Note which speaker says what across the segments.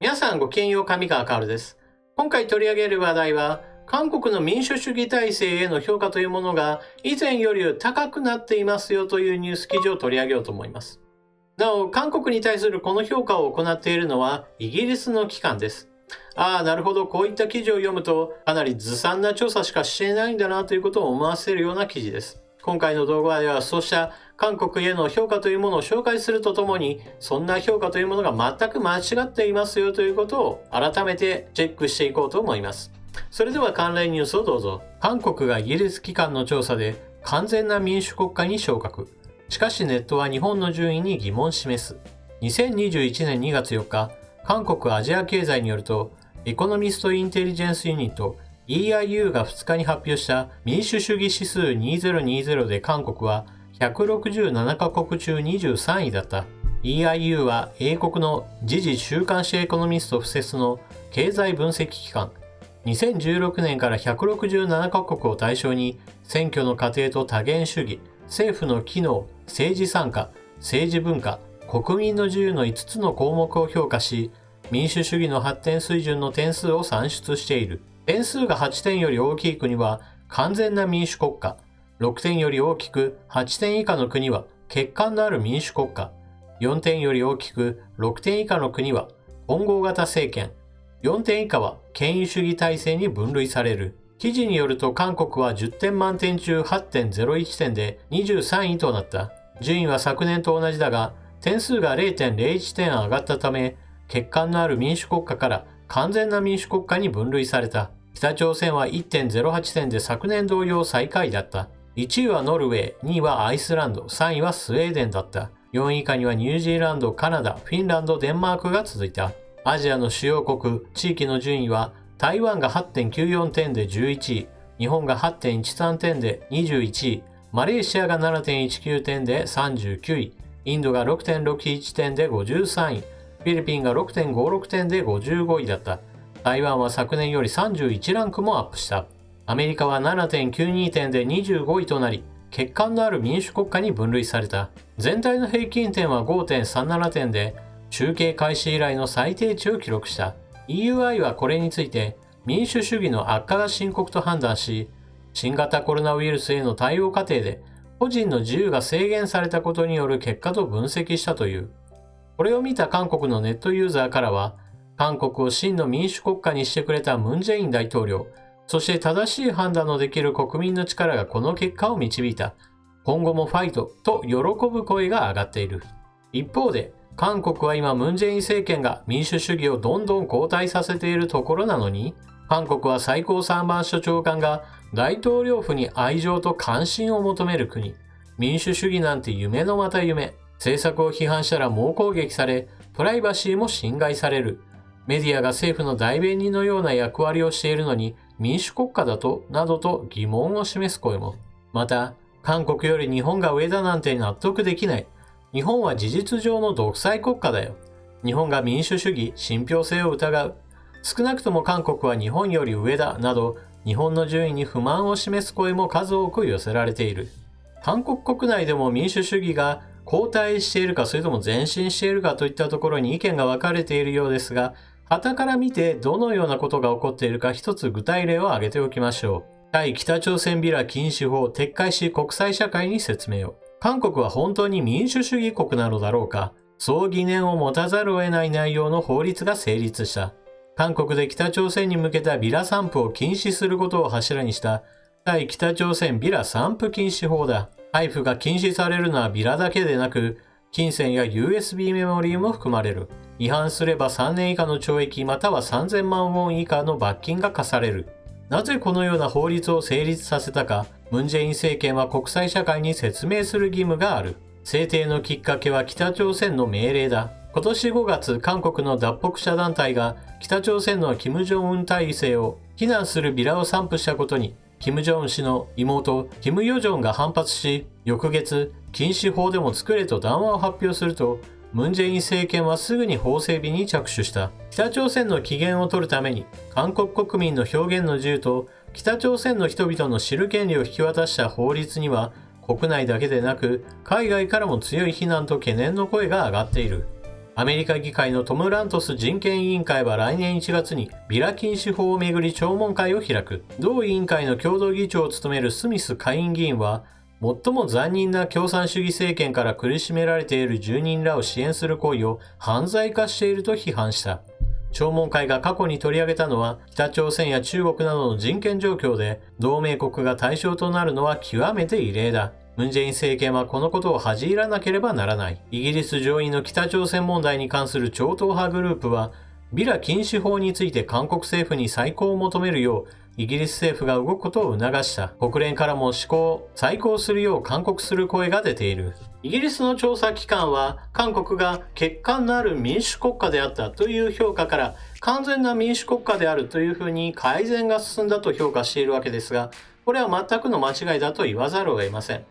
Speaker 1: 皆さんごきげんよう、上川薫です。今回取り上げる話題は、韓国の民主主義体制への評価というものが以前より高くなっていますよというニュース記事を取り上げようと思います。なお、韓国に対するこの評価を行っているのはイギリスの機関です。なるほど、こういった記事を読むとかなりずさんな調査しかしていないんだなということを思わせるような記事です。今回の動画ではそうした韓国への評価というものを紹介するとともに、そんな評価というものが全く間違っていますよということを改めてチェックしていこうと思います。それでは関連ニュースをどうぞ。韓国がイギリス機関の調査で完全な民主国家に昇格。しかしネットは日本の順位に疑問示す。2021年2月4日、韓国アジア経済によると、エコノミストインテリジェンスユニット EIU が2日に発表した民主主義指数2020で韓国は167カ国中23位だった。EIU は英国の時事週刊誌エコノミストフセスの経済分析機関。2016年から167カ国を対象に選挙の過程と多元主義、政府の機能、政治参加、政治文化、国民の自由の5つの項目を評価し、民主主義の発展水準の点数を算出している。点数が8点より大きい国は完全な民主国家。6点より大きく8点以下の国は欠陥のある民主国家。4点より大きく6点以下の国は混合型政権。4点以下は権威主義体制に分類される。記事によると韓国は10点満点中 8.01 点で23位となった。順位は昨年と同じだが、点数が 0.01 点上がったため、欠陥のある民主国家から完全な民主国家に分類された。北朝鮮は 1.08 点で昨年同様最下位だった。1位はノルウェー、2位はアイスランド、3位はスウェーデンだった。4位以下にはニュージーランド、カナダ、フィンランド、デンマークが続いた。アジアの主要国、地域の順位は、台湾が 8.94 点で11位、日本が 8.13 点で21位、マレーシアが 7.19 点で39位、インドが 6.61 点で53位、フィリピンが 6.56 点で55位だった。台湾は昨年より31ランクもアップした。アメリカは 7.92 点で25位となり、欠陥のある民主国家に分類された。全体の平均点は 5.37 点で、集計開始以来の最低値を記録した。EUI はこれについて、民主主義の悪化が深刻と判断し、新型コロナウイルスへの対応過程で、個人の自由が制限されたことによる結果と分析したという。これを見た韓国のネットユーザーからは、韓国を真の民主国家にしてくれたムン・ジェイン大統領、そして正しい判断のできる国民の力がこの結果を導いた。今後もファイトと喜ぶ声が上がっている。一方で、韓国は今ムン・ジェイン政権が民主主義をどんどん後退させているところなのに、韓国は最高裁判所長官が大統領府に愛情と関心を求める国。民主主義なんて夢のまた夢。政策を批判したら猛攻撃され、プライバシーも侵害される。メディアが政府の代弁人のような役割をしているのに民主国家だとなどと疑問を示す声も。また、韓国より日本が上だなんて納得できない。日本は事実上の独裁国家だよ。日本が民主主義、信憑性を疑う。少なくとも韓国は日本より上だなど、日本の順位に不満を示す声も数多く寄せられている。韓国国内でも民主主義が後退しているかそれとも前進しているかといったところに意見が分かれているようですが、傍から見てどのようなことが起こっているか一つ具体例を挙げておきましょう。対北朝鮮ビラ禁止法を撤回し国際社会に説明を。韓国は本当に民主主義国なのだろうか。そう疑念を持たざるを得ない内容の法律が成立した。韓国で北朝鮮に向けたビラ散布を禁止することを柱にした対北朝鮮ビラ散布禁止法だ。配布が禁止されるのはビラだけでなく、金銭や USB メモリーも含まれる。違反すれば3年以下の懲役または3000万ウォン以下の罰金が課される。なぜこのような法律を成立させたか、ムン・ジェイン政権は国際社会に説明する義務がある。制定のきっかけは北朝鮮の命令だ。今年5月、韓国の脱北者団体が北朝鮮の金正恩体制を非難するビラを散布したことに、金正恩氏の妹、金与正が反発し、翌月、禁止法でも作れと談話を発表すると、ムン・ジェイン政権はすぐに法整備に着手した。北朝鮮の機嫌を取るために、韓国国民の表現の自由と北朝鮮の人々の知る権利を引き渡した法律には、国内だけでなく海外からも強い非難と懸念の声が上がっている。アメリカ議会のトム・ラントス人権委員会は来年1月にビラ禁止法をめぐり聴聞会を開く。同委員会の共同議長を務めるスミス下院議員は、最も残忍な共産主義政権から苦しめられている住人らを支援する行為を犯罪化していると批判した。聴聞会が過去に取り上げたのは、北朝鮮や中国などの人権状況で、同盟国が対象となるのは極めて異例だ。ムン・ジェイン政権はこのことを恥じ入らなければならない。イギリス上院の北朝鮮問題に関する超党派グループは、ビラ禁止法について韓国政府に再考を求めるよう、イギリス政府が動くことを促した。国連からも再考するよう勧告する声が出ている。イギリスの調査機関は、韓国が欠陥のある民主国家であったという評価から、完全な民主国家であるというふうに改善が進んだと評価しているわけですが、これは全くの間違いだと言わざるを得ません。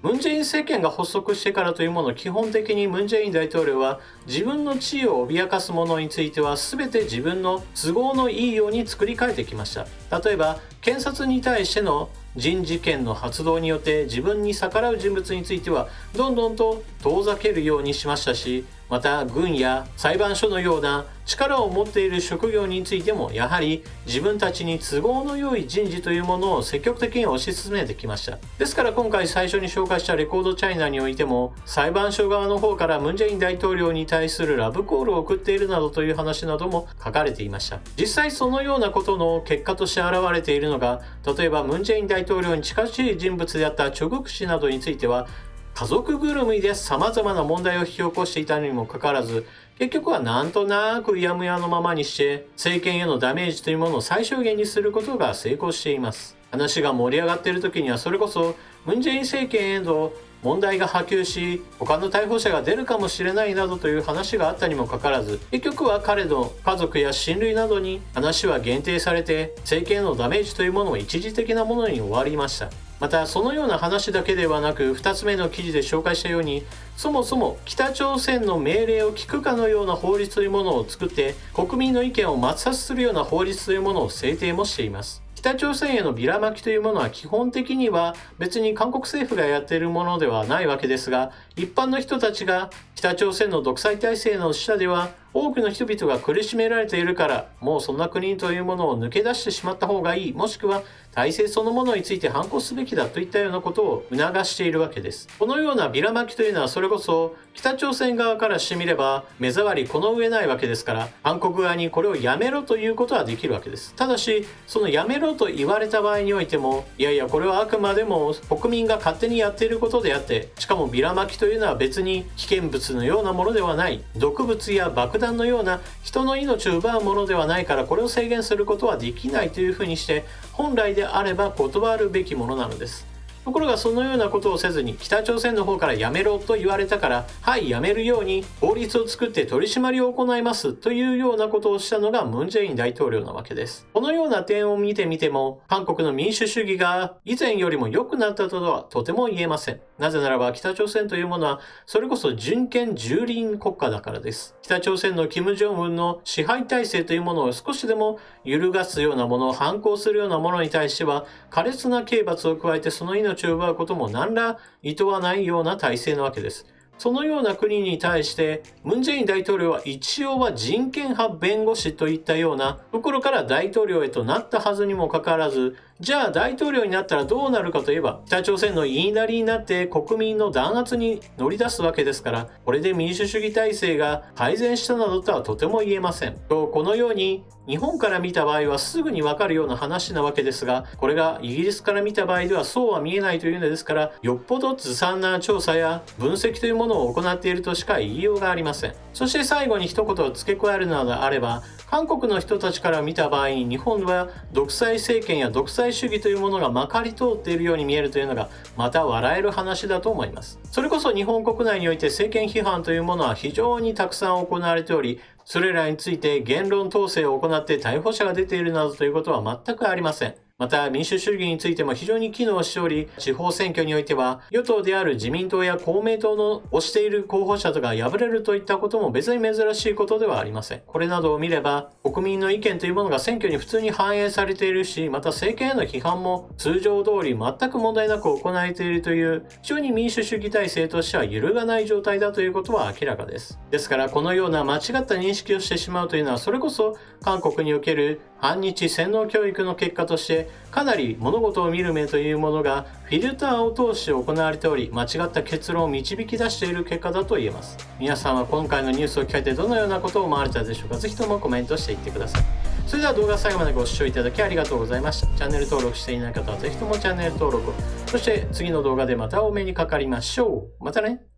Speaker 1: ムン・ジェイン政権が発足してからというもの、基本的にムン・ジェイン大統領は自分の地位を脅かすものについては全て自分の都合のいいように作り変えてきました。例えば、検察に対しての人事権の発動によって自分に逆らう人物についてはどんどんと遠ざけるようにしましたし、また軍や裁判所のような力を持っている職業についてもやはり自分たちに都合の良い人事というものを積極的に推し進めてきました。ですから今回最初に紹介したレコードチャイナにおいても、裁判所側の方からムン・ジェイン大統領に対するラブコールを送っているなどという話なども書かれていました。実際そのようなことの結果として現れているのが、例えばムン・ジェイン大統領に近しい人物であったチョ・グク氏などについては、家族ぐるみで様々な問題を引き起こしていたにもかかわらず、結局はなんとなくうやむやのままにして政権へのダメージというものを最小限にすることが成功しています。話が盛り上がっている時にはそれこそムン・ジェイン政権への問題が波及し、他の逮捕者が出るかもしれないなどという話があったにもかかわらず、結局は彼の家族や親類などに話は限定されて、政権へのダメージというものも一時的なものに終わりました。またそのような話だけではなく、2つ目の記事で紹介したように、そもそも北朝鮮の命令を聞くかのような法律というものを作って、国民の意見を抹殺するような法律というものを制定もしています。北朝鮮へのビラまきというものは基本的には別に韓国政府がやっているものではないわけですが、一般の人たちが北朝鮮の独裁体制の下では多くの人々が苦しめられているから、もうそんな国というものを抜け出してしまった方がいい、もしくは体制そのものについて反抗すべきだといったようなことを促しているわけです。このようなビラまきというのはそれこそ北朝鮮側からしてみれば目障りこの上ないわけですから、韓国側にこれをやめろということはできるわけです。ただしそのやめろと言われた場合においても、いやいやこれはあくまでも国民が勝手にやっていることであって、しかもビラまきというのは別に危険物のようなものではない、毒物や爆弾のような人の命を奪うものではないから、これを制限することはできないというふうにして、本来であれば断るべきものなのです。ところがそのようなことをせずに、北朝鮮の方からやめろと言われたから、はいやめるように法律を作って取り締まりを行いますというようなことをしたのがムン・ジェイン大統領なわけです。このような点を見てみても、韓国の民主主義が以前よりも良くなったとはとても言えません。なぜならば北朝鮮というものはそれこそ人権蹂躙国家だからです。北朝鮮の金正恩の支配体制というものを少しでも揺るがすようなもの、反抗するようなものに対しては苛烈な刑罰を加えてその命を奪うことも何ら厭わないような体制なわけです。そのような国に対してムン・ジェイン大統領は一応は人権派弁護士といったようなところから大統領へとなったはずにもかかわらず、じゃあ大統領になったらどうなるかといえば、北朝鮮の言いなりになって国民の弾圧に乗り出すわけですから、これで民主主義体制が改善したなどとはとても言えません。このように日本から見た場合はすぐにわかるような話なわけですが、これがイギリスから見た場合ではそうは見えないというのですから、よっぽどずさんな調査や分析というものを行っているとしか言いようがありません。そして最後に一言を付け加えるのであれば、韓国の人たちから見た場合に日本は独裁政権や独裁主義というものがまかり通っているように見えるというのがまた笑える話だと思います。それこそ日本国内において政権批判というものは非常にたくさん行われており、それらについて言論統制を行って逮捕者が出ているなどということは全くありません。また民主主義についても非常に機能しており、地方選挙においては与党である自民党や公明党の推している候補者とが敗れるといったことも別に珍しいことではありません。これなどを見れば、国民の意見というものが選挙に普通に反映されているし、また政権への批判も通常通り全く問題なく行われているという、非常に民主主義体制としては揺るがない状態だということは明らかです。ですから、このような間違った認識をしてしまうというのは、それこそ韓国における反日洗脳教育の結果として、かなり物事を見る目というものがフィルターを通して行われており、間違った結論を導き出している結果だと言えます。皆さんは今回のニュースを聞かれてどのようなことを思われたでしょうか。ぜひともコメントしていってください。それでは動画最後までご視聴いただきありがとうございました。チャンネル登録していない方はぜひともチャンネル登録を。そして次の動画でまたお目にかかりましょう。またね。